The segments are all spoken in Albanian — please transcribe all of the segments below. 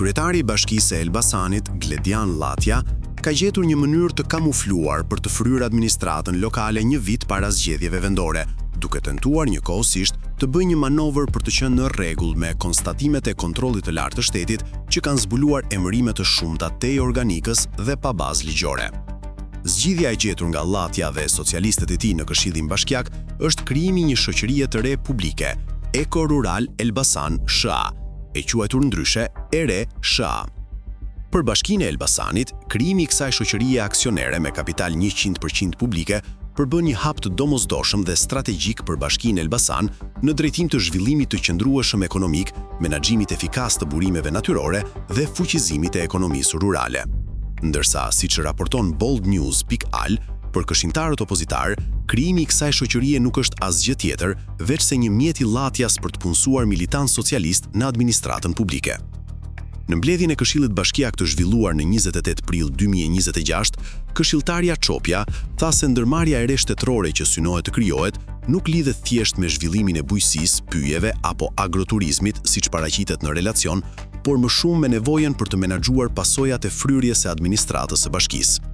Kryetari i Bashkisë së Elbasanit, Gledian Llatja, ka gjetur një mënyrë të kamufluar për të fryrë administratën lokale një vit para zgjedhjeve vendore, duke tentuar njëkohësisht të bëjë një manovër për të qenë në rregull me konstatimet e kontrollit të lartë të shtetit që kanë zbuluar emërime të shumta tej organikës dhe pa bazë ligjore. Zgjidhja e gjetur nga Llatja dhe socialistët e tij në Këshillin Bashkiak është krijimi një shoqërie të re publike, Eko Rural Elbasan SHA, e quajtur ndryshe ERE SHA. Për Bashkinë e Elbasanit, krijimi i kësaj shoqërie aksionere me kapital 100% publike përbën një hap të domosdoshëm dhe strategjik për Bashkinë e Elbasan në drejtim të zhvillimit të qëndrueshëm ekonomik, menaxhimit efikas të burimeve natyrore dhe fuqizimit të ekonomisë rurale. Ndërsa, siç raporton boldnews.al, për këshilltarët opozitar, krijimi i kësaj shoqërie nuk është asgjë tjetër veç se një mjet i Llatjas për të punësuar militant socialist në administratën publike. Në mbledhjen e Këshillit Bashkiak të zhvilluar në 28 prill 2026, këshilltarja Çopja tha se ndërmarrja e re shtetërore që synohet të krijohet nuk lidhet thjesht me zhvillimin e bujqësisë, pyjeve apo agroturizmit siç paraqitet në relacion, por më shumë me nevojën për të menaxhuar pasojat e fryrjes së administratës së bashkisë.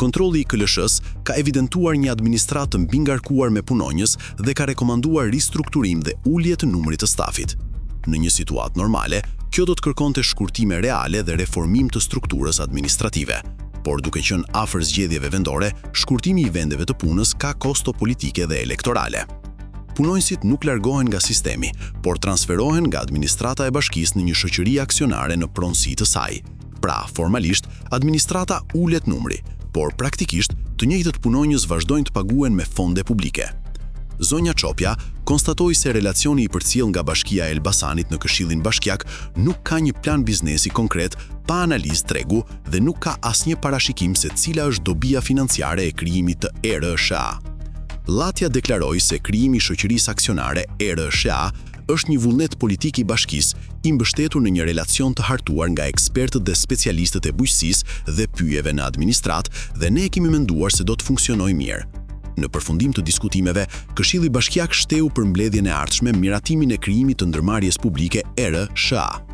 Kontrolli i KLSH-s ka evidentuar një administratë të mbingarkuar me punonjës dhe ka rekomanduar ristrukturim dhe ulje të numrit të stafit. Në një situatë normale, kjo do të kërkonte shkurtime reale dhe reformim të strukturës administrative. Por duke qenë afër zgjedhjeve vendore, shkurtimi i vendeve të punës ka kosto politike dhe elektorale. Punonjësit nuk largohen nga sistemi, por transferohen nga administrata e bashkisë në një shoqëri aksionare në pronësi të saj. Pra, formalisht, administrata ulet numri, por praktikisht të njëjtët punonjës vazhdojnë të paguhen me fonde publike. Zonja Çopja konstatoi se relacioni i përcjell nga Bashkia e Elbasanit në Këshillin Bashkiak nuk ka një plan biznesi konkret, pa analizë tregu dhe nuk ka asnjë parashikim se cila është dobia financiare e krijimit të ERE SHA. Llatja deklaroi se krijimi i shoqërisë aksionare ERE SHA është një vullnet politik i bashkisë, i mbështetur në një relacion të hartuar nga ekspertët dhe specialistët e bujqësisë dhe pyjeve në administratë, dhe ne kemi menduar se do të funksionojë mirë. Në përfundim të diskutimeve, Këshilli Bashkiak shteu për mbledhjen e ardhshme miratimin e krijimit të ndërmarrjes publike ERE SHA.